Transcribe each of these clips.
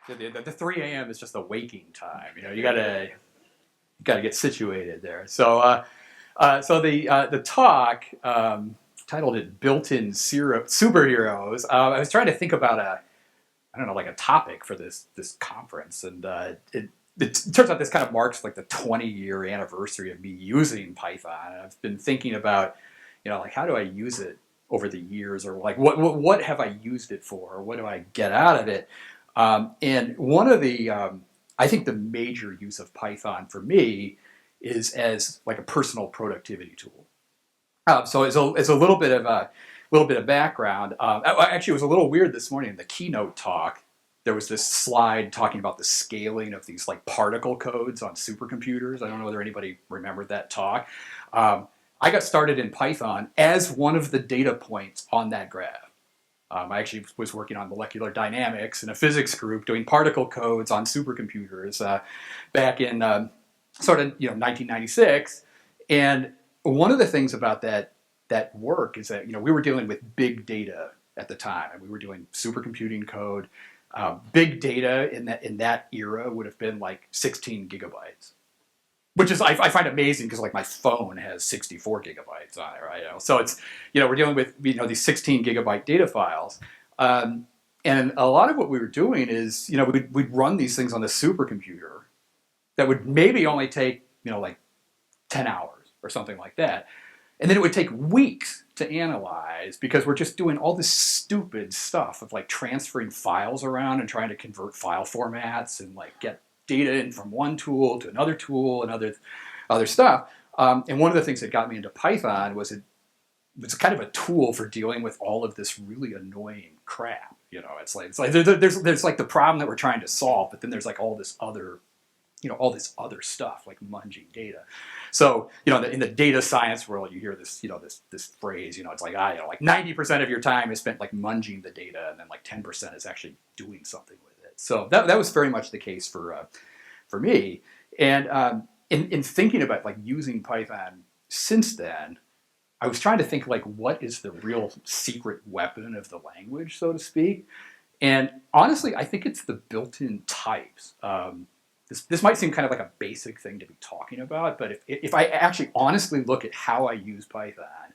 The 3 a.m. is just the waking time. You gotta get situated there. So the talk titled it "Built-in Superheroes." I was trying to think about I don't know, like a topic for this conference, and it turns out this kind of marks like the 20-year anniversary of me using Python. And I've been thinking about, like how do I use it over the years, or like what have I used it for, or what do I get out of it? And one of the I think the major use of Python for me is as like a personal productivity tool. So it's a little bit of background. Actually, it was a little weird this morning in the Keynote talk. There was this slide talking about the scaling of these like particle codes on supercomputers. I don't know whether anybody remembered that talk. I got started in Python as one of the data points on that graph. I actually was working on molecular dynamics in a physics group doing particle codes on supercomputers back in sort of 1996. And one of the things about that work is that we were dealing with big data at the time, and we were doing supercomputing code. Big data in that era would have been like 16 gigabytes, which is I find amazing because like my phone has 64 gigabytes on it, right? So it's we're dealing with these 16 gigabyte data files, and a lot of what we were doing is we'd run these things on the supercomputer that would maybe only take like 10 hours or something like that. And then it would take weeks to analyze because we're just doing all this stupid stuff of like transferring files around and trying to convert file formats and like get data in from one tool to another tool and other stuff. And one of the things that got me into Python was it was kind of a tool for dealing with all of this really annoying crap. It's like there's like the problem that we're trying to solve, but then there's like all this other stuff like munging data. So, in the data science world, you hear this, this phrase, it's like, like 90% of your time is spent like munging the data, and then like 10% is actually doing something with it. So that was very much the case for me. And in thinking about like using Python since then, I was trying to think like, what is the real secret weapon of the language, so to speak? And honestly, I think it's the built-in types. This might seem kind of like a basic thing to be talking about, but if I actually honestly look at how I use Python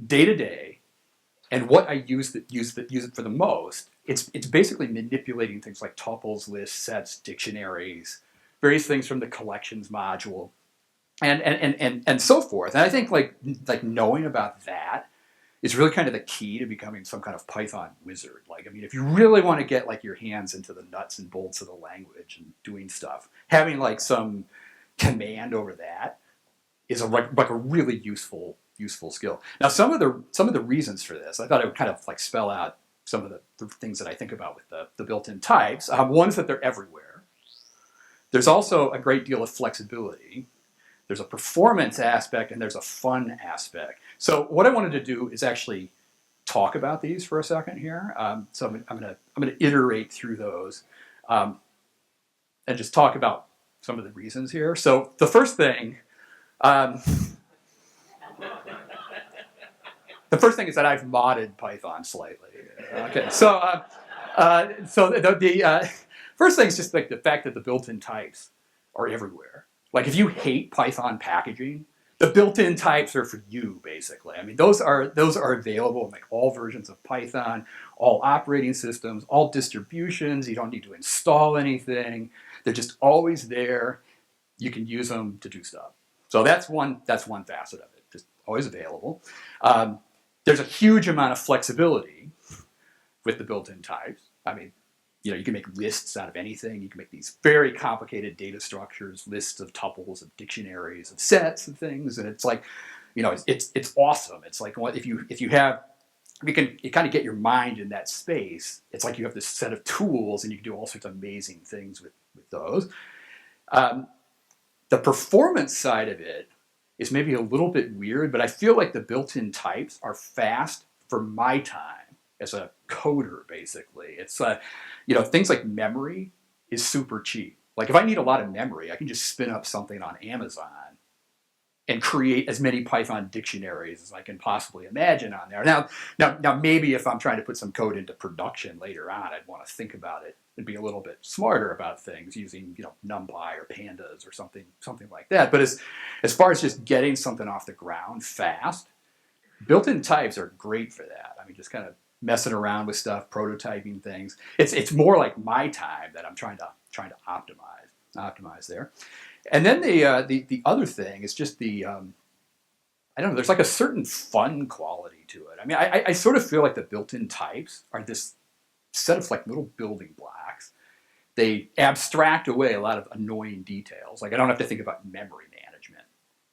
day to day, and what I use it for the most, it's basically manipulating things like tuples, lists, sets, dictionaries, various things from the collections module, and so forth. And I think like knowing about that is really kind of the key to becoming some kind of Python wizard. Like, I mean, if you really want to get like your hands into the nuts and bolts of the language and doing stuff, having like some command over that is like a really useful skill. Now, some of the reasons for this, I thought I would kind of like spell out some of the things that I think about with the built-in types. One is that they're everywhere. There's also a great deal of flexibility. There's a performance aspect and there's a fun aspect. So what I wanted to do is actually talk about these for a second here. So I'm gonna iterate through those and just talk about some of the reasons here. So the first thing, is that I've modded Python slightly. Okay, so the first thing is just like the fact that the built-in types are everywhere. Like if you hate Python packaging, the built-in types are for you, basically. I mean, those are available in like all versions of Python, all operating systems, all distributions. You don't need to install anything. They're just always there. You can use them to do stuff. So that's one facet of it, just always available. There's a huge amount of flexibility with the built-in types. I mean, you can make lists out of anything. You can make these very complicated data structures, lists of tuples, of dictionaries, of sets, and things. And it's like, it's awesome. It's like if you kind of get your mind in that space. It's like you have this set of tools, and you can do all sorts of amazing things with those. The performance side of it is maybe a little bit weird, but I feel like the built-in types are fast for my time as a coder, basically. It's things like memory is super cheap. Like if I need a lot of memory, I can just spin up something on Amazon and create as many Python dictionaries as I can possibly imagine on there. Now, maybe if I'm trying to put some code into production later on, I'd want to think about it and be a little bit smarter about things using, NumPy or pandas or something like that. But as far as just getting something off the ground fast, built-in types are great for that. I mean, just kind of messing around with stuff, prototyping things. It's more like my time that I'm trying to optimize there. And then the other thing is just the I don't know. There's like a certain fun quality to it. I mean, I sort of feel like the built-in types are this set of like little building blocks. They abstract away a lot of annoying details. Like I don't have to think about memory management,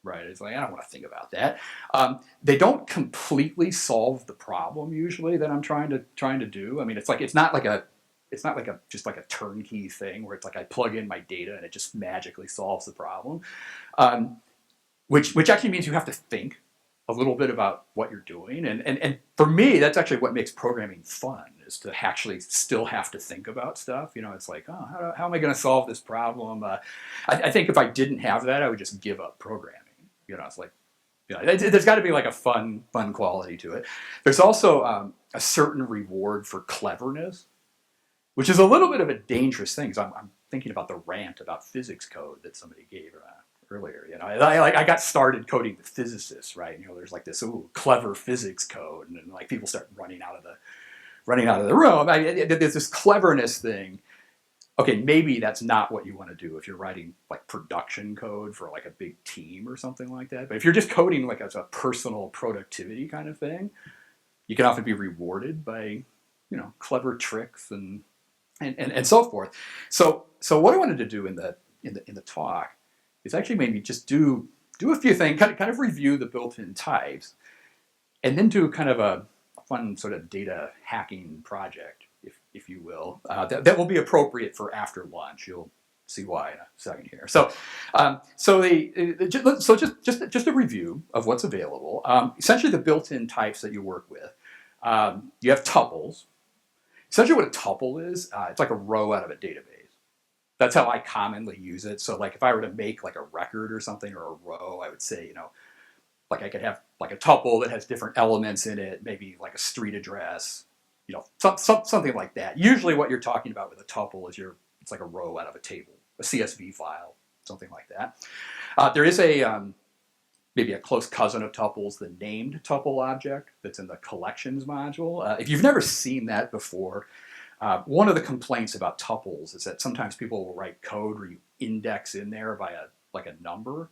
right? It's like I don't want to think about that. They don't completely solve the problem usually that I'm trying to do. I mean, it's not like a just like a turnkey thing where it's like I plug in my data and it just magically solves the problem, which actually means you have to think a little bit about what you're doing. And for me, that's actually what makes programming fun, is to actually still have to think about stuff. It's like, oh, how am I going to solve this problem? I think if I didn't have that, I would just give up programming. It's like, there's got to be like a fun quality to it. There's also a certain reward for cleverness, which is a little bit of a dangerous thing. So I'm thinking about the rant about physics code that somebody gave earlier. I got started coding with physicists, right? There's like this clever physics code, and like people start running out of the room. There's this cleverness thing. Okay, maybe that's not what you want to do if you're writing like production code for like a big team or something like that. But if you're just coding like as a personal productivity kind of thing, you can often be rewarded by clever tricks and so forth. So what I wanted to do in the talk is actually maybe just do a few things, kind of review the built-in types, and then do kind of a fun sort of data hacking project, if you will, that will be appropriate for after lunch. You'll see why in a second here. So just a review of what's available. Essentially, the built-in types that you work with. You have tuples. Essentially what a tuple is, it's like a row out of a database. That's how I commonly use it. So like if I were to make like a record or something or a row, I would say, like I could have like a tuple that has different elements in it, maybe like a street address, something like that. Usually what you're talking about with a tuple is it's like a row out of a table, a CSV file, something like that. There is maybe a close cousin of tuples, the named tuple object that's in the collections module. If you've never seen that before, one of the complaints about tuples is that sometimes people will write code where you index in there by a number.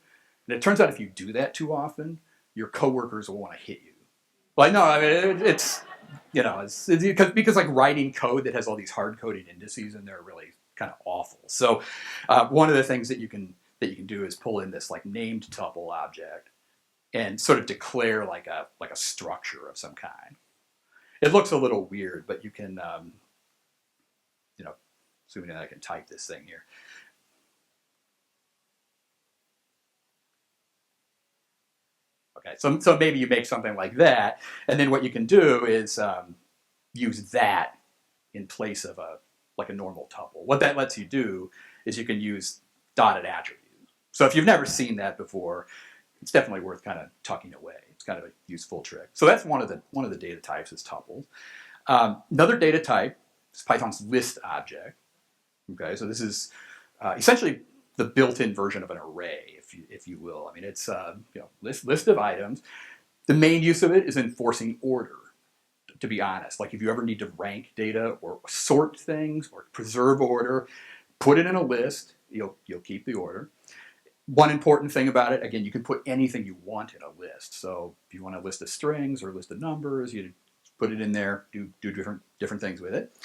And it turns out if you do that too often, your coworkers will want to hit you. Like, no, I mean, it's because like writing code that has all these hard-coded indices in there are really kind of awful. So one of the things that you can do is pull in this like named tuple object and sort of declare like a structure of some kind. It looks a little weird, but you can, assuming that I can type this thing here. Okay, so maybe you make something like that, and then what you can do is use that in place of a normal tuple. What that lets you do is you can use dotted attributes. So if you've never seen that before, it's definitely worth kind of tucking away. It's kind of a useful trick. So that's one of the data types is tuples. Another data type is Python's list object. Okay, so this is essentially the built-in version of an array, if you will. I mean, it's list of items. The main use of it is enforcing order. To be honest, like if you ever need to rank data or sort things or preserve order, put it in a list. You'll keep the order. One important thing about it, again, you can put anything you want in a list. So if you want a list of strings or a list of numbers, you put it in there, do different things with it.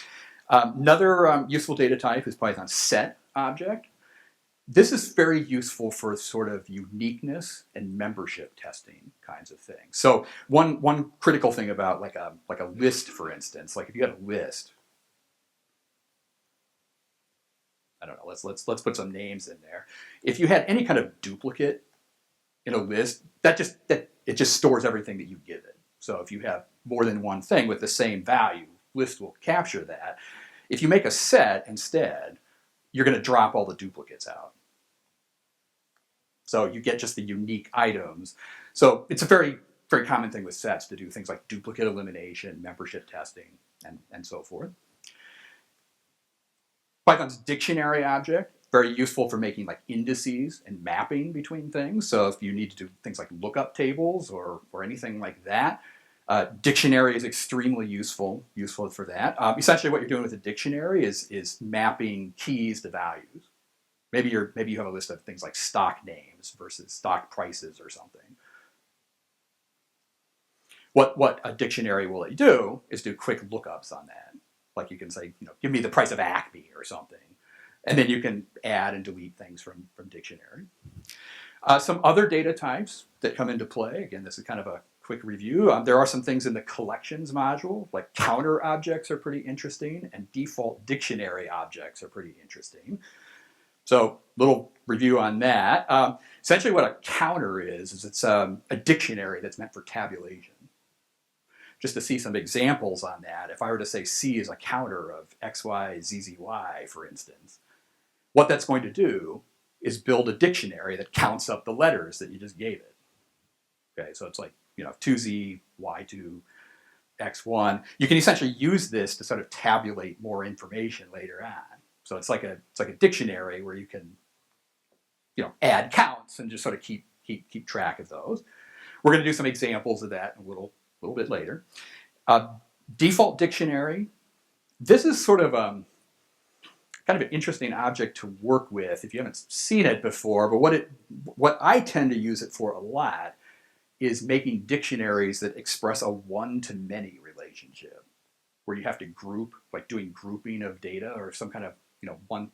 Another useful data type is Python's set object. This is very useful for sort of uniqueness and membership testing kinds of things. So one critical thing about like a list, for instance, like if you had a list, I don't know, let's put some names in there. If you had any kind of duplicate in a list, it just stores everything that you give it. So if you have more than one thing with the same value, list will capture that. If you make a set instead, you're going to drop all the duplicates out. So you get just the unique items. So it's a very, very common thing with sets to do things like duplicate elimination, membership testing, and so forth. Python's dictionary object, very useful for making like indices and mapping between things. So if you need to do things like lookup tables or anything like that, dictionary is extremely useful for that. Essentially what you're doing with a dictionary is mapping keys to values. Maybe you have a list of things like stock names versus stock prices or something. What a dictionary will let you do is do quick lookups on that. Like you can say, give me the price of Acme or something. And then you can add and delete things from dictionary. Some other data types that come into play. Again, this is kind of a quick review. There are some things in the collections module, like counter objects are pretty interesting, and default dictionary objects are pretty interesting. So little review on that. Essentially what a counter is it's a dictionary that's meant for tabulation. Just to see some examples on that, if I were to say C is a counter of X, Y, Z, Z, Y, for instance, what that's going to do is build a dictionary that counts up the letters that you just gave it. Okay, so it's like, 2Z, Y2, X1. You can essentially use this to sort of tabulate more information later on. So it's like a dictionary where you can, add counts and just sort of keep track of those. We're going to do some examples of that a little bit later. Default dictionary. This is sort of kind of an interesting object to work with if you haven't seen it before. But what I tend to use it for a lot is making dictionaries that express a one-to-many relationship, where you have to group, like doing grouping of data or some kind of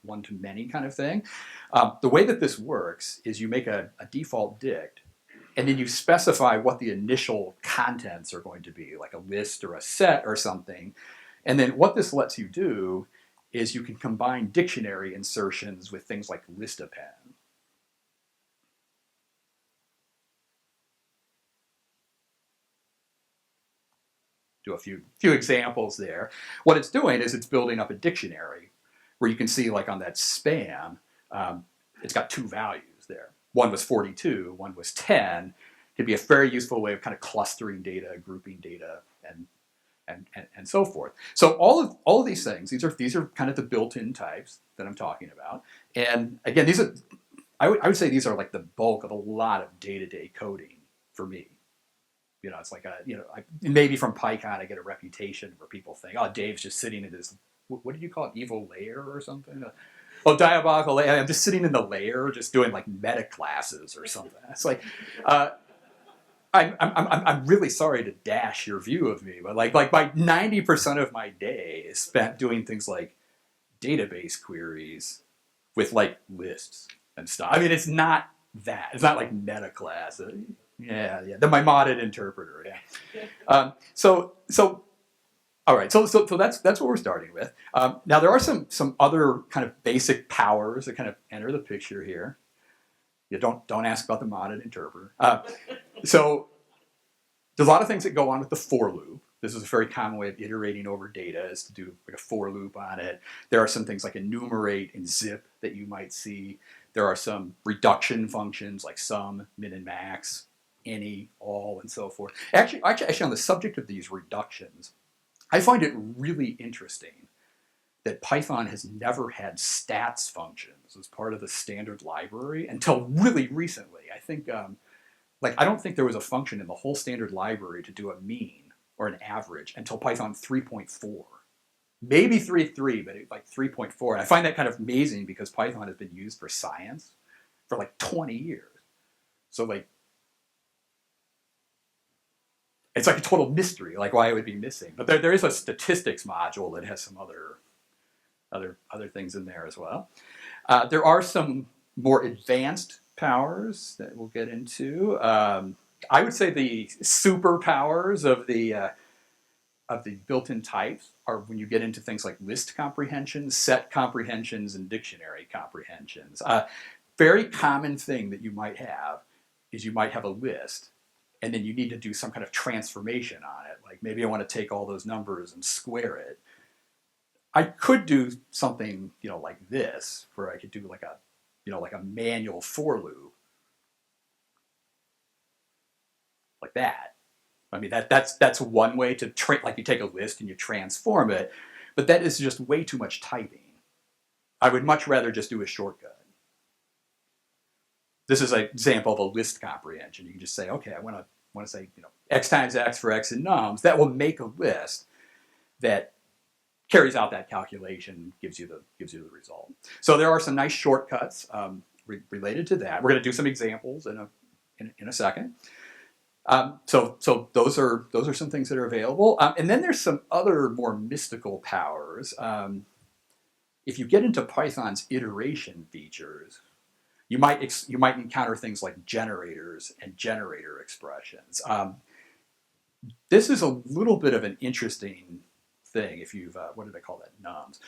one-to-many kind of thing. The way that this works is you make a default dict, and then you specify what the initial contents are going to be, like a list or a set or something. And then what this lets you do is you can combine dictionary insertions with things like list append. Do a few examples there. What it's doing is it's building up a dictionary where you can see, like on that span, it's got two values there. One was 42, one was 10. It'd be a very useful way of kind of clustering data, grouping data, and so forth. So all of these things, these are kind of the built-in types that I'm talking about. And again, I would say these are like the bulk of a lot of day-to-day coding for me. It's like maybe from PyCon I get a reputation where people think, oh, Dave's just sitting in this, what did you call it, evil lair or something? Diabolical layer. I'm just sitting in the layer, just doing like meta classes or something. It's like, I'm really sorry to dash your view of me, but like by 90% of my day is spent doing things like database queries with like lists and stuff. I mean, it's not that. It's not like meta class. Yeah. My modded interpreter. Yeah. So all right. So that's what we're starting with. Now there are some other kind of basic powers that kind of enter the picture here. You don't ask about the modded interpreter. So there's a lot of things that go on with the for loop. This is a very common way of iterating over data, is to do like a for loop on it. There are some things like enumerate and zip that you might see. There are some reduction functions like sum, min and max, any, all, and so forth. Actually, on the subject of these reductions, I find it really interesting that Python has never had stats functions as part of the standard library until really recently. I think, I don't think there was a function in the whole standard library to do a mean or an average until Python 3.4. Maybe 3.3, but like 3.4. And I find that kind of amazing because Python has been used for science for like 20 years. So like, it's like a total mystery, like why it would be missing. But there is a statistics module that has some other things in there as well. There are some more advanced powers that we'll get into. I would say the superpowers of the built-in types are when you get into things like list comprehensions, set comprehensions, and dictionary comprehensions. Very common thing that you might have is you might have a list, and then you need to do some kind of transformation on it. Like maybe I want to take all those numbers and square it. I could do something, like this, where I could do like a manual for loop like that. I mean, that's one way to like you take a list and you transform it, but that is just way too much typing. I would much rather just do a shortcut. This is an example of a list comprehension. You can just say, okay, I want to say, x times x for x in nums. That will make a list that carries out that calculation, gives you the result. So there are some nice shortcuts related to that. We're going to do some examples in a second. So those are some things that are available. And then there's some other more mystical powers. If you get into Python's iteration features, you might encounter things like generators and generator expressions. This is a little bit of an interesting thing. If you've what did I call that? Nums.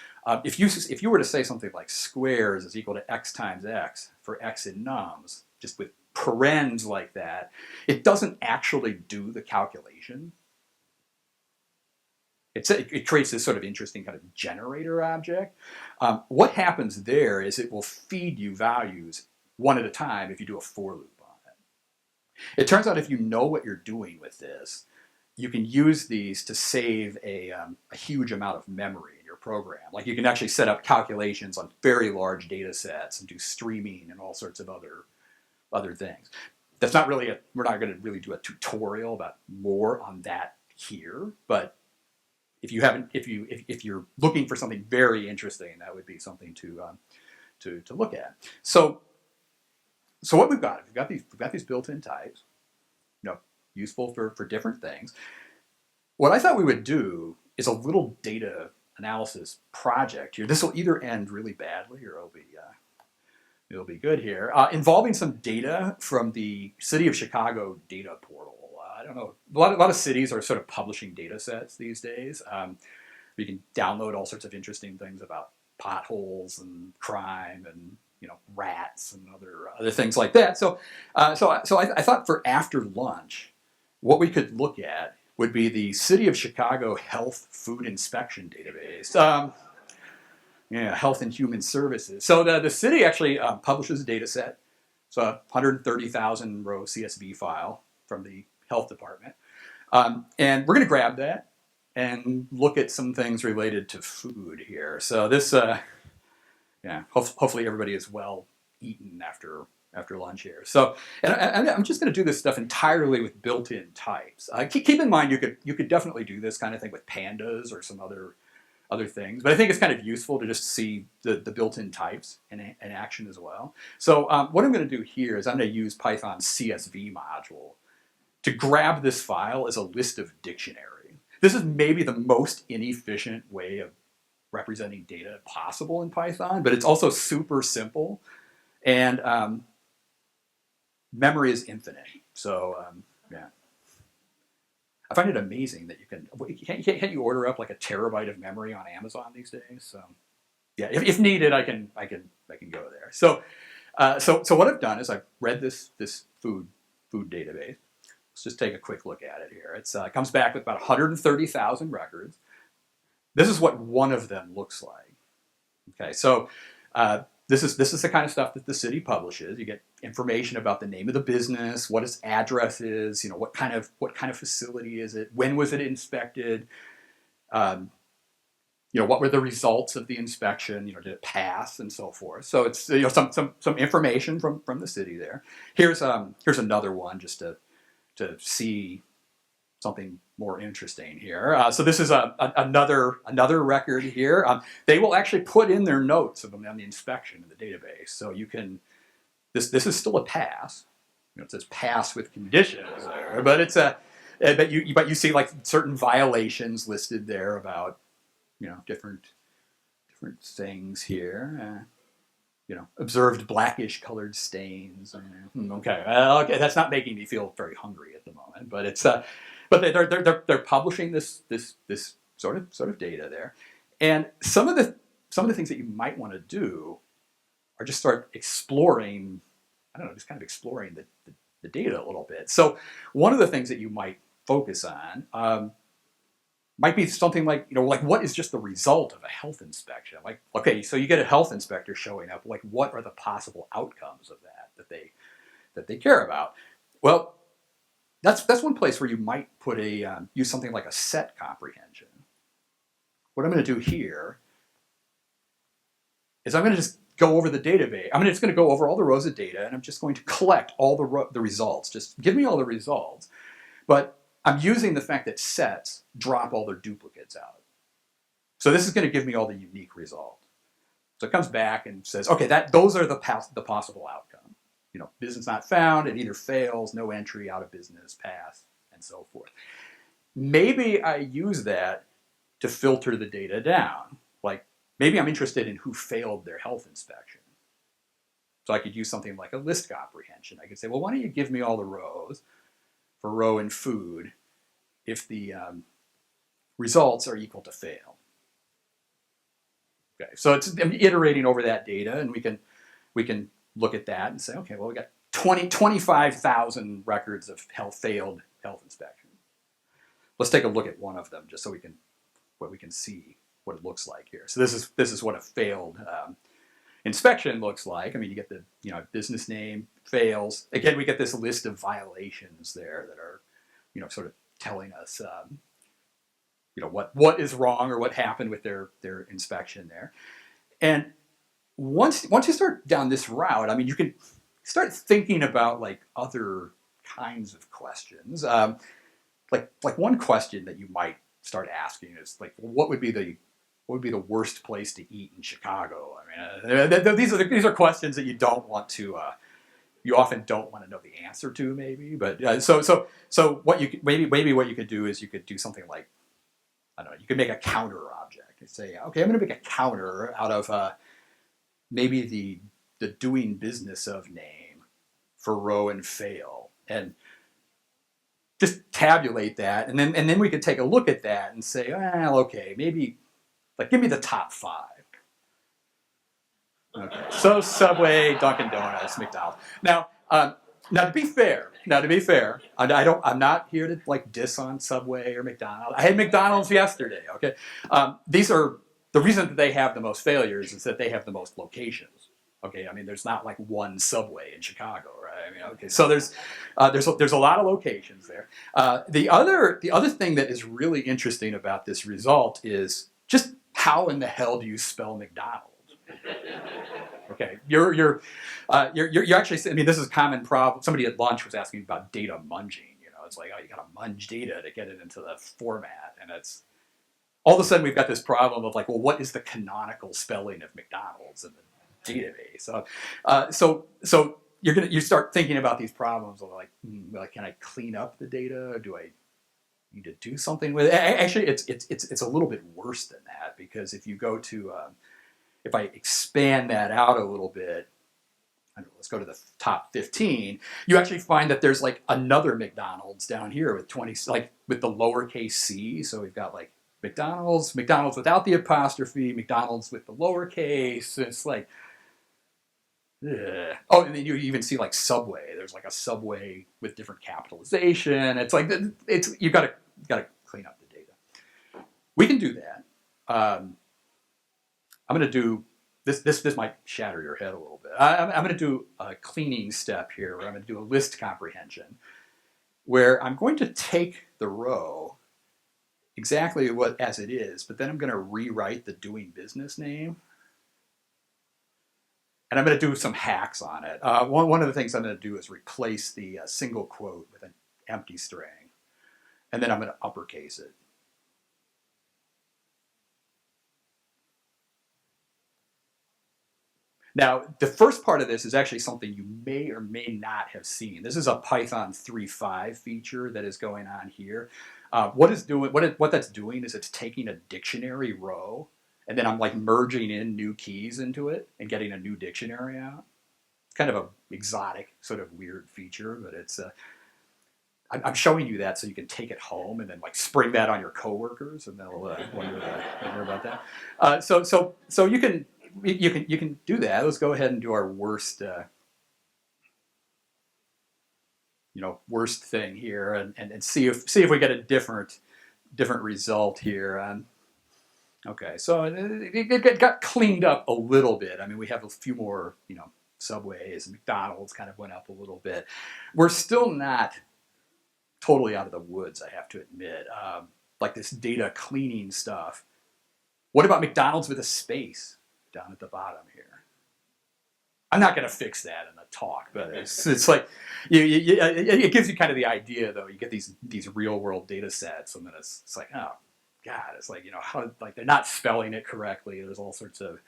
If you were to say something like squares is equal to x times x for x in nums, just with parens like that, it doesn't actually do the calculation. It creates this sort of interesting kind of generator object. What happens there is it will feed you values one at a time if you do a for loop on it. It turns out if you know what you're doing with this, you can use these to save a huge amount of memory in your program. Like you can actually set up calculations on very large data sets and do streaming and all sorts of other things. That's not really we're not going to really do a tutorial about more on that here, but if you're looking for something very interesting, that would be something to look at. So what we've got these built-in types, useful for different things. What I thought we would do is a little data analysis project here. This will either end really badly or it'll be good here, involving some data from the City of Chicago data portal. I don't know, a lot of cities are sort of publishing data sets these days. You can download all sorts of interesting things about potholes and crime and rats and other things like that. So I thought for after lunch, what we could look at would be the City of Chicago Health Food Inspection Database. Health and Human Services. So the city actually publishes a data set. It's a 130,000 row CSV file from the health department. And we're going to grab that and look at some things related to food here. So this, hopefully everybody is well eaten after lunch here. So, and I'm just going to do this stuff entirely with built-in types. Keep in mind, you could definitely do this kind of thing with pandas or some other things, but I think it's kind of useful to just see the built-in types in action as well. So what I'm going to do here is I'm going to use Python's CSV module to grab this file as a list of dictionary. This is maybe the most inefficient way of representing data possible in Python, but it's also super simple, and memory is infinite. So I find it amazing that can't you order up like a terabyte of memory on Amazon these days? So if needed, I can go there. So what I've done is I've read this food database. Let's just take a quick look at it here. It comes back with about 130,000 records. This is what one of them looks like. Okay, so this is the kind of stuff that the city publishes. You get information about the name of the business, what its address is, what kind of facility is it, when was it inspected, what were the results of the inspection, did it pass, and so forth. So it's some information from the city there. Here's another one just to see something more interesting here. So this is another record here. They will actually put in their notes on the inspection in the database. So you can, this is still a pass. It says pass with conditions there, but it's but you see like certain violations listed there about different things here. Observed blackish colored stains. Okay, that's not making me feel very hungry at the moment, but it's but they're publishing this sort of data there, and some of the things that you might want to do are just start exploring. I don't know, just kind of exploring the data a little bit. So one of the things that you might focus on might be something like, like what is just the result of a health inspection? Like, okay, so you get a health inspector showing up, like what are the possible outcomes of that they care about? Well, that's one place where you might put use something like a set comprehension. What I'm going to do here is I'm going to just go over the database. I'm just going to go over all the rows of data, and I'm just going to collect all the results. Just give me all the results. But I'm using the fact that sets drop all their duplicates out. So this is going to give me all the unique results. So it comes back and says, okay, those are the possible outcome. Business not found, it either fails, no entry, out of business, pass, and so forth. Maybe I use that to filter the data down. Like maybe I'm interested in who failed their health inspection. So I could use something like a list comprehension. I could say, well, why don't you give me all the rows for row in food if the results are equal to fail. Okay, so I'm iterating over that data, and we can look at that and say, okay, well, we got 25,000 records of failed health inspection. Let's take a look at one of them just so we can see what it looks like here. So this is what a failed inspection looks like. I mean, you get the business name, fails. Again, we get this list of violations there that are sort of telling us what is wrong or what happened with their inspection there. And once you start down this route, I mean, you can start thinking about like other kinds of questions. Like one question that you might start asking is like, what would be the worst place to eat in Chicago? I mean, these are questions that you often don't want to know the answer to, maybe. But so what what you could do is you could do something like, I don't know, you could make a counter object and say, okay, I'm going to make a counter out of maybe the doing business of name for row and fail, and just tabulate that, and then we could take a look at that and say, well, okay, maybe like give me the top 5. Okay, so Subway, Dunkin' Donuts, McDonald's. Now to be fair, I'm not here to like diss on Subway or McDonald's. I had McDonald's yesterday. Okay, these are the reason that they have the most failures is that they have the most locations. Okay, I mean, there's not like one Subway in Chicago, right? I mean, okay, so there's a lot of locations there. The other thing that is really interesting about this result is just how in the hell do you spell McDonald's? Okay, you're actually. I mean, this is a common problem. Somebody at lunch was asking about data munging. It's like, oh, you got to munge data to get it into the format, and it's all of a sudden we've got this problem of like, well, what is the canonical spelling of McDonald's in the database? So you start thinking about these problems of like, can I clean up the data? Or do I need to do something with it? Actually, it's a little bit worse than that, because if you go to if I expand that out a little bit, I don't know, let's go to the top 15, you actually find that there's like another McDonald's down here with 20, like with the lowercase c. So we've got like McDonald's without the apostrophe, McDonald's with the lowercase. It's like, ugh. Oh, and then you even see like Subway. There's like a Subway with different capitalization. It's like, you got to clean up the data. We can do that. I'm going to do this might shatter your head a little bit. I'm going to do a cleaning step here where I'm going to do a list comprehension where I'm going to take the row exactly as it is, but then I'm going to rewrite the doing business name. And I'm going to do some hacks on it. One of the things I'm going to do is replace the single quote with an empty string. And then I'm going to uppercase it. Now, the first part of this is actually something you may or may not have seen. This is a Python 3.5 feature that is going on here. What that's doing is it's taking a dictionary row, and then I'm like merging in new keys into it and getting a new dictionary out. It's kind of an exotic, sort of weird feature, but it's. I'm showing you that so you can take it home and then like spring that on your coworkers, and they'll wonder about that. So you can. You can do that. Let's go ahead and do our worst worst thing here, and see if we get a different result here. Okay, so it got cleaned up a little bit. I mean, we have a few more Subways and McDonald's kind of went up a little bit. We're still not totally out of the woods, I have to admit. Like this data cleaning stuff. What about McDonald's with a space down at the bottom here? I'm not going to fix that in a talk, but it's like it gives you kind of the idea, though. You get these real world data sets, and then it's like, oh god, it's like, how, like, they're not spelling it correctly. There's all sorts of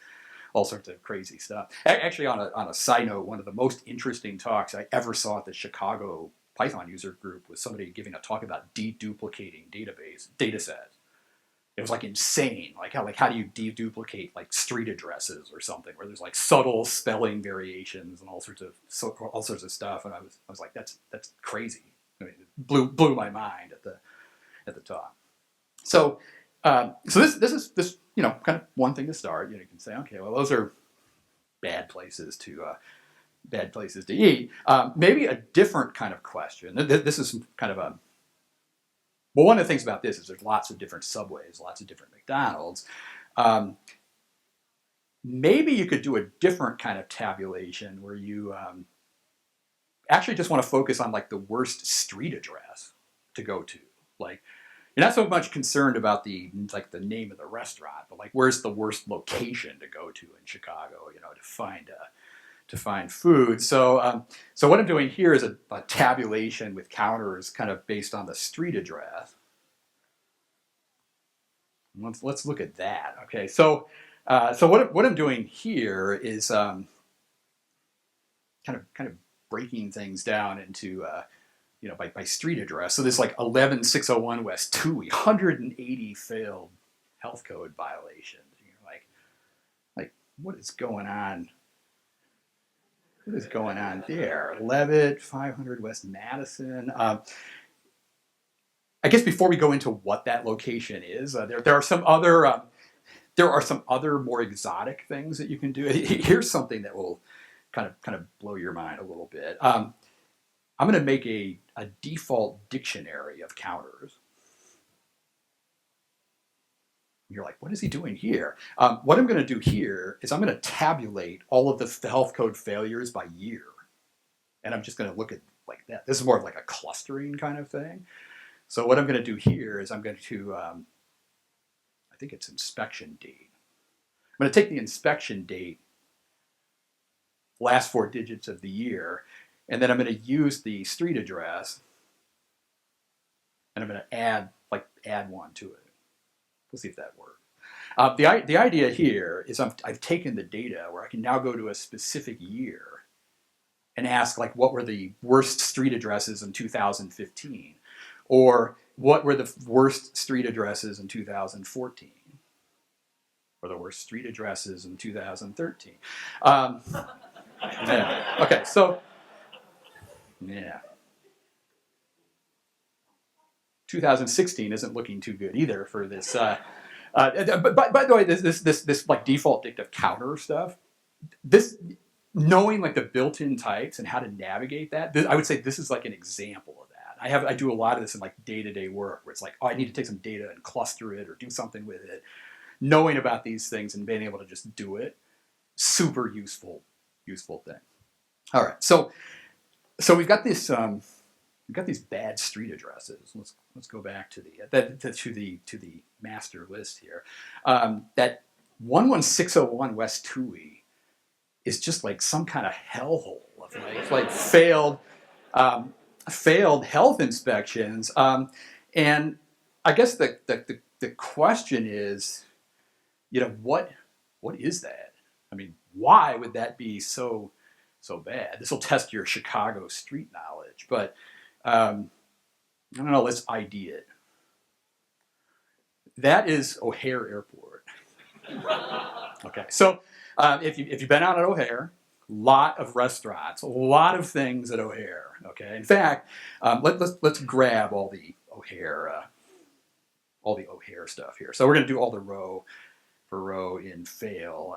crazy stuff. Actually, on a side note, one of the most interesting talks I ever saw at the Chicago Python user group was somebody giving a talk about deduplicating data sets. It was like insane. Like how do you deduplicate like street addresses or something where there's like subtle spelling variations and all sorts of stuff. And I was like, that's crazy. I mean, it blew my mind at the talk. So this is kind of one thing to start. You can say, okay, well, those are bad places to eat. Maybe a different kind of question. This is kind of a well, one of the things about this is there's lots of different Subways, lots of different McDonald's. Maybe you could do a different kind of tabulation where you actually just want to focus on like the worst street address to go to. Like, you're not so much concerned about the name of the restaurant, but like where's the worst location to go to in Chicago, to find food. So what I'm doing here is a tabulation with counters kind of based on the street address. Let's look at that. Okay, so what I'm doing here is kind of breaking things down into by street address. So this like 11601 West Toohey, 180 failed health code violations. You're like what is going on? What is going on there? Levitt, 500 West Madison. I guess before we go into what that location is, there are some other more exotic things that you can do. Here's something that will kind of blow your mind a little bit. I'm going to make a default dictionary of counters. You're like, what is he doing here? What I'm going to do here is I'm going to tabulate all of the health code failures by year. And I'm just going to look at like that. This is more of like a clustering kind of thing. So what I'm going to do here is I'm going to, I think it's inspection date. I'm going to take the inspection date, last 4 digits of the year, and then I'm going to use the street address, and I'm going to add one to it. We'll see if that works. The idea here is I've taken the data where I can now go to a specific year and ask like what were the worst street addresses in 2015, or what were the worst street addresses in 2014, or the worst street addresses in 2013. Yeah. Okay, so yeah. 2016 isn't looking too good either for this. But by the way, this like default dictive counter stuff, this knowing like the built-in types and how to navigate that, I would say this is like an example of that. I do a lot of this in like day-to-day work where it's like, oh, I need to take some data and cluster it or do something with it. Knowing about these things and being able to just do it, super useful thing. All right, so we've got this. We've got these bad street addresses. Let's go back to the master list here. That 11601 West Toohey is just like some kind of hellhole of like failed health inspections. And I guess the question is, what is that? I mean, why would that be so bad? This will test your Chicago street knowledge, but I don't know, let's ID it. That is O'Hare Airport. Okay, so if you've been out at O'Hare, a lot of restaurants, a lot of things at O'Hare. Okay, in fact, let's grab all the O'Hare stuff here. So we're going to do all the row for row in fail.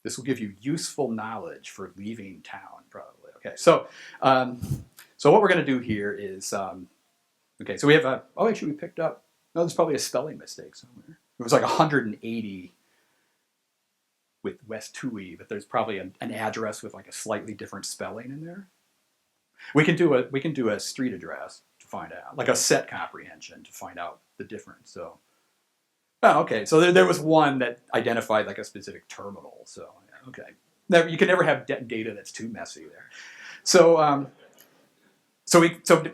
This will give you useful knowledge for leaving town, probably. Okay, so what we're going to do here is, okay, so we have actually we picked up, no, there's probably a spelling mistake somewhere. It was like 180 West Tui, but there's probably an address with like a slightly different spelling in there. We can do a street address to find out, like a set comprehension to find out the difference. So, oh, okay. So there was one that identified like a specific terminal. So, yeah, okay. You can never have data that's too messy there. So, so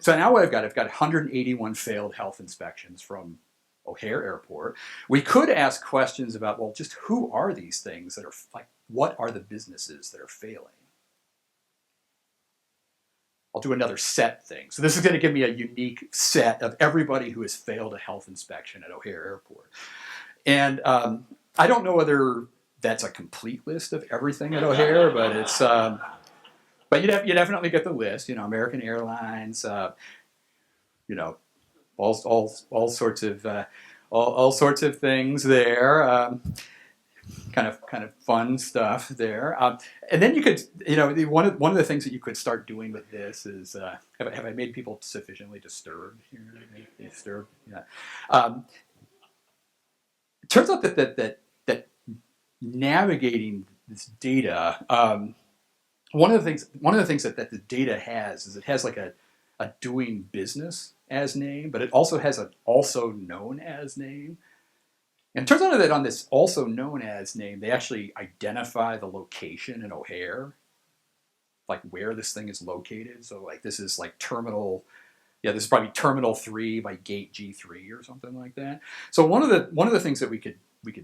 now what I've got 181 failed health inspections from O'Hare Airport. We could ask questions about, well, just who are these things that are like, what are the businesses that are failing? I'll do another set thing. So this is going to give me a unique set of everybody who has failed a health inspection at O'Hare Airport. And I don't know whether that's a complete list of everything at O'Hare, but it's, but you definitely get the list. You know, American Airlines. You know, all sorts of all sorts of things there. Kind of fun stuff there. And then you could, you know, one of the things that you could start doing with this is, have I made people sufficiently disturbed here? Disturbed? Yeah. It turns out that navigating this data, one of the things that the data has is it has like a doing business as name, but it also has an also known as name. And it turns out that on this also known as name, they actually identify the location in O'Hare, like where this thing is located. So like this is like terminal, yeah, this is probably terminal 3 by gate G3 or something like that. So one of the things that we could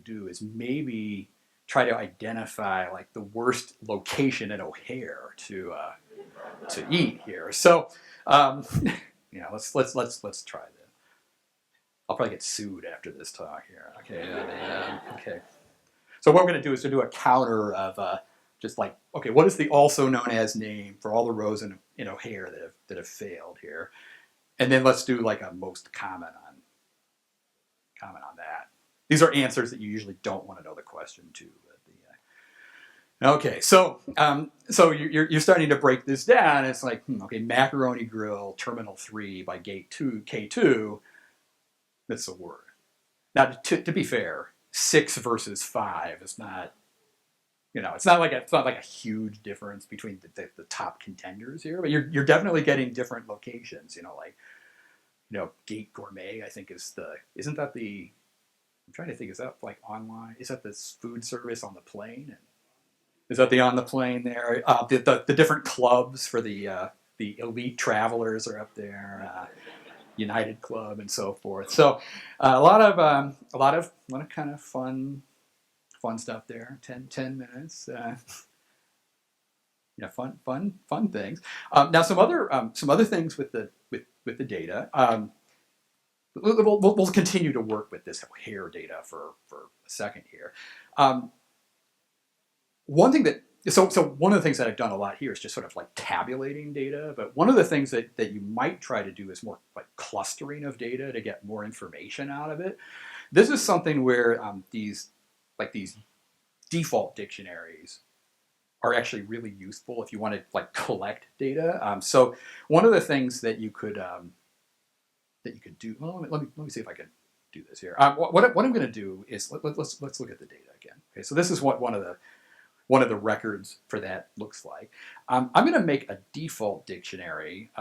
do is maybe try to identify like the worst location at O'Hare to eat here. So yeah, let's try this. I'll probably get sued after this talk here. Okay. Okay. So what we're going to do is to do a counter of just like, okay, what is the also known as name for all the rows in O'Hare that have failed here, and then let's do like a most common on that. These are answers that you usually don't want to know the question to. Okay, so so you're starting to break this down. It's like, okay, Macaroni Grill, Terminal 3 by Gate 2, K2. That's the word. Now, to be fair, 6 versus 5 is not, you know, it's not like a huge difference between the top contenders here, but you're definitely getting different locations. You know, like, you know, Gate Gourmet, I think isn't that the, I'm trying to think, is that like online? Is that this food service on the plane? Is that the on the plane there? The different clubs for the elite travelers are up there. United Club and so forth. So a lot of kind of fun stuff there. 10 minutes. Yeah, fun things. Now some other things with the data. We'll continue to work with this O'Hare data for a second here. One thing that so one of the things that I've done a lot here is just sort of like tabulating data, but one of the things that you might try to do is more like clustering of data to get more information out of it. This is something where these default dictionaries are actually really useful if you want to like collect data. So one of the things that you could do. Well, let me see if I can do this here. What I'm going to do is let's look at the data again. Okay, so this is what one of the records for that looks like. I'm going to make a default dictionary.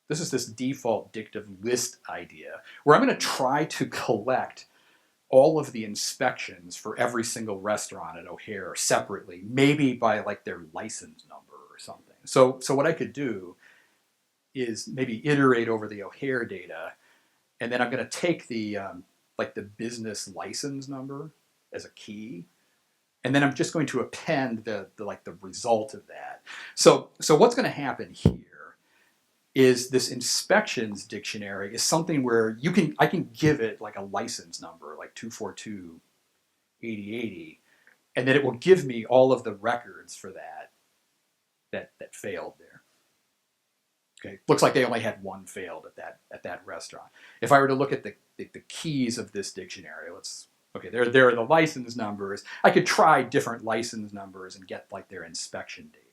This is this default dictive list idea where I'm going to try to collect all of the inspections for every single restaurant at O'Hare separately, maybe by like their license number or something. So what I could do is maybe iterate over the O'Hare data, and then I'm going to take the like the business license number as a key, and then I'm just going to append the result of that. So what's going to happen here is this inspections dictionary is something where I can give it like a license number like 242 8080, and then it will give me all of the records for that failed there. Okay, looks like they only had one failed at that restaurant. If I were to look at the keys of this dictionary, there are the license numbers. I could try different license numbers and get like their inspection date.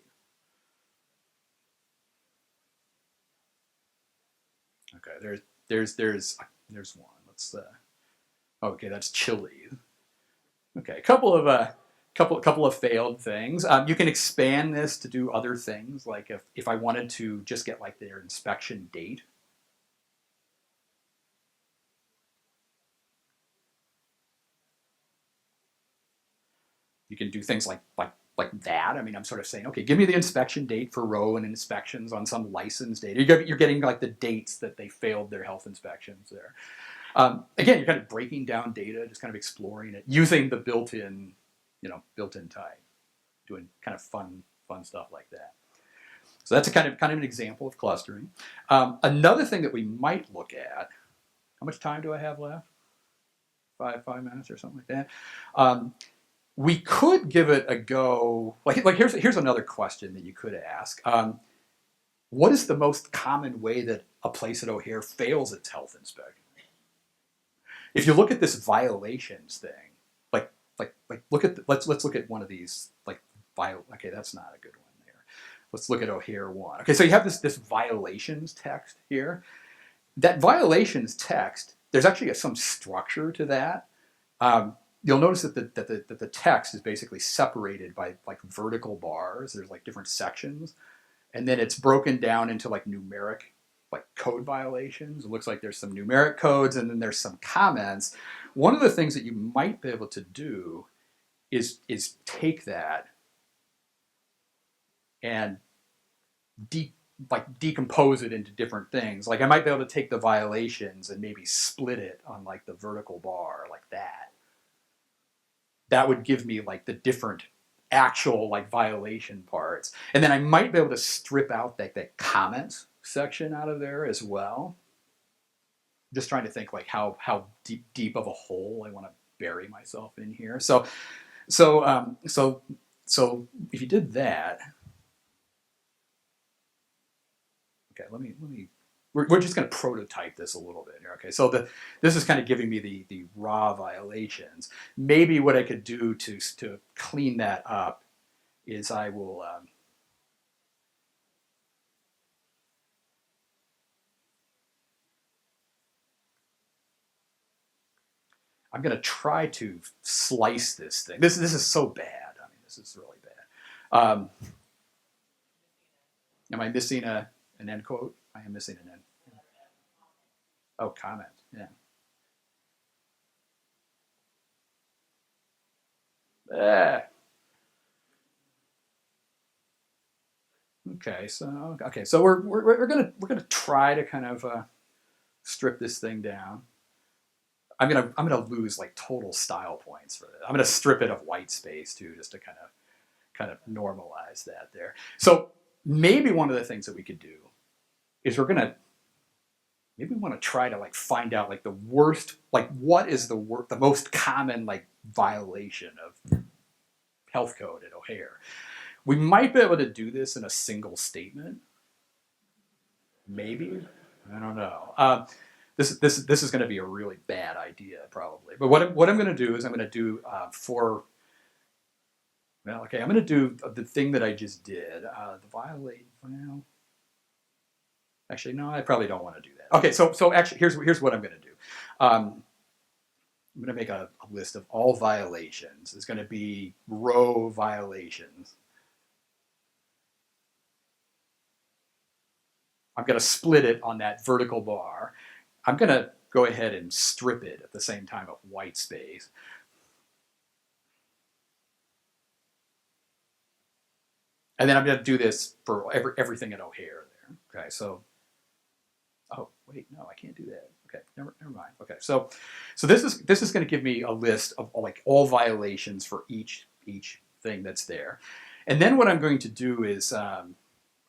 Okay, there's one. Okay, that's chili. Okay, a couple of failed things. You can expand this to do other things, like if I wanted to just get like their inspection date. You can do things like that. I mean, I'm sort of saying, okay, give me the inspection date for Rowan inspections on some license data. You're getting like the dates that they failed their health inspections there. Again, you're kind of breaking down data, just kind of exploring it, using the built-in type, doing kind of fun stuff like that. So that's a kind of an example of clustering. Another thing that we might look at. How much time do I have left? Five minutes or something like that. We could give it a go. Like here's another question that you could ask. What is the most common way that a place at O'Hare fails its health inspection? If you look at this violations thing, look at let's look at one of these okay, that's not a good one there. Let's look at O'Hare 1. Okay, so you have this violations text here. That violations text, there's actually some structure to that. You'll notice that the text is basically separated by like vertical bars. There's like different sections, and then it's broken down into like numeric like code violations. It looks like there's some numeric codes, and then there's some comments. One of the things that you might be able to do is take that and decompose it into different things. Like I might be able to take the violations and maybe split it on like the vertical bar like that. That would give me like the different actual like violation parts. And then I might be able to strip out that comments section out of there as well. Just trying to think like how deep of a hole I want to bury myself in here. So if you did that, okay, let me. We're just going to prototype this a little bit here. Okay, so this is kind of giving me the raw violations. Maybe what I could do to clean that up is I will. I'm going to try to slice this thing. This is so bad. I mean, this is really bad. Am I missing an end quote? I am missing an end. Oh, comment. Yeah. Ah. Okay, so we're gonna try to kind of strip this thing down. I'm gonna lose like total style points for this. I'm gonna strip it of white space too, just to kind of normalize that there. So maybe one of the things that we could do is maybe we want to try to like find out like the worst, like what is the most common like violation of health code at O'Hare. We might be able to do this in a single statement. Maybe, I don't know. This is going to be a really bad idea probably. But what I'm going to do is I'm going to do I'm going to do the thing that I just did. The violate. Well, actually, no, I probably don't want to do that. Okay, so actually, here's what I'm going to do. I'm going to make a list of all violations. It's going to be row violations. I'm going to split it on that vertical bar. I'm going to go ahead and strip it at the same time of white space. And then I'm going to do this for everything at O'Hare there. Okay, so, oh, wait, no, I can't do that. Okay, never mind. Okay, so this is going to give me a list of like all violations for each thing that's there. And then what I'm going to do is, I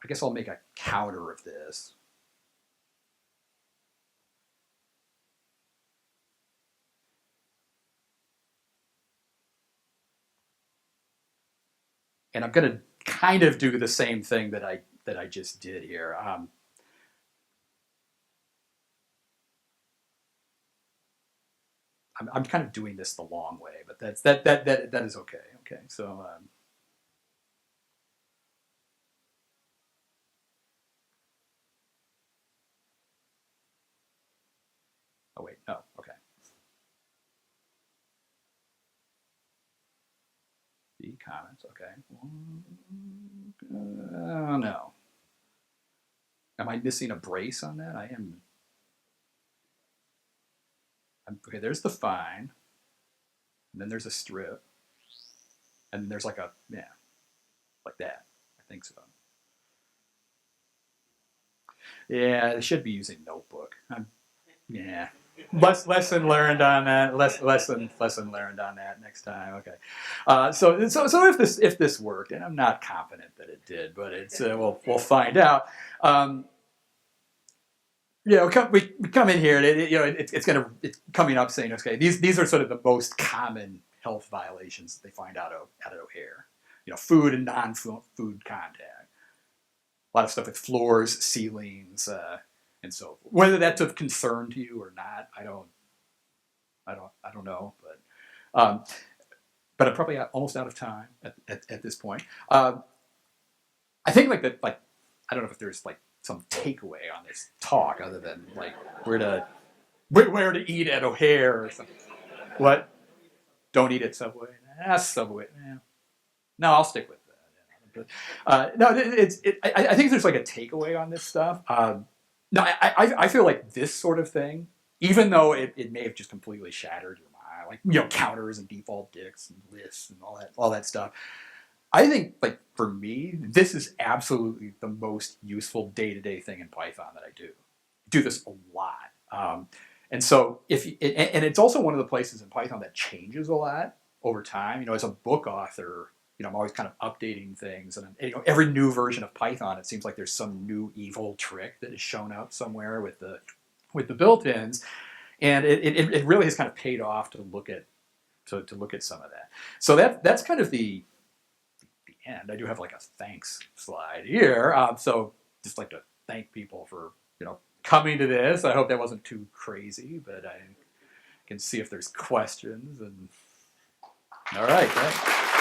guess I'll make a counter of this. And I'm going to kind of do the same thing that I just did here. I'm kind of doing this the long way, but that is okay. Okay, so oh wait, no, okay. comments. Okay. No. Am I missing a brace on that? I am. Okay, there's the fine. And then there's a strip. And then there's like a, yeah, like that. I think so. Yeah, they should be using Notebook. Yeah. Lesson learned on that. Lesson learned on that next time. Okay. So if this worked, and I'm not confident that it did, but it's we'll find out. We come in here, and it's coming up saying, okay, these are sort of the most common health violations that they find out at O'Hare. Food and non-food contact. A lot of stuff with floors, ceilings, and so forth. Whether that's of concern to you or not, I don't know. But I'm probably almost out of time at this point. I think I don't know if there's some takeaway on this talk other than where to eat at O'Hare or something. What? Don't eat at Subway. Subway. No, I'll stick with that. No, I think there's a takeaway on this stuff. No, I feel like this sort of thing, even though it may have just completely shattered your mind, counters and default dicts and lists and all that stuff. I think for me, this is absolutely the most useful day-to-day thing in Python that I do. I do this a lot. And so and it's also one of the places in Python that changes a lot over time. As a book author, I'm always kind of updating things, and every new version of Python, it seems like there's some new evil trick that has shown up somewhere with the built-ins, and it really has kind of paid off to look at some of that. So that's kind of the end. I do have a thanks slide here. So just like to thank people for coming to this. I hope that wasn't too crazy, but I can see if there's questions. And all right, thanks.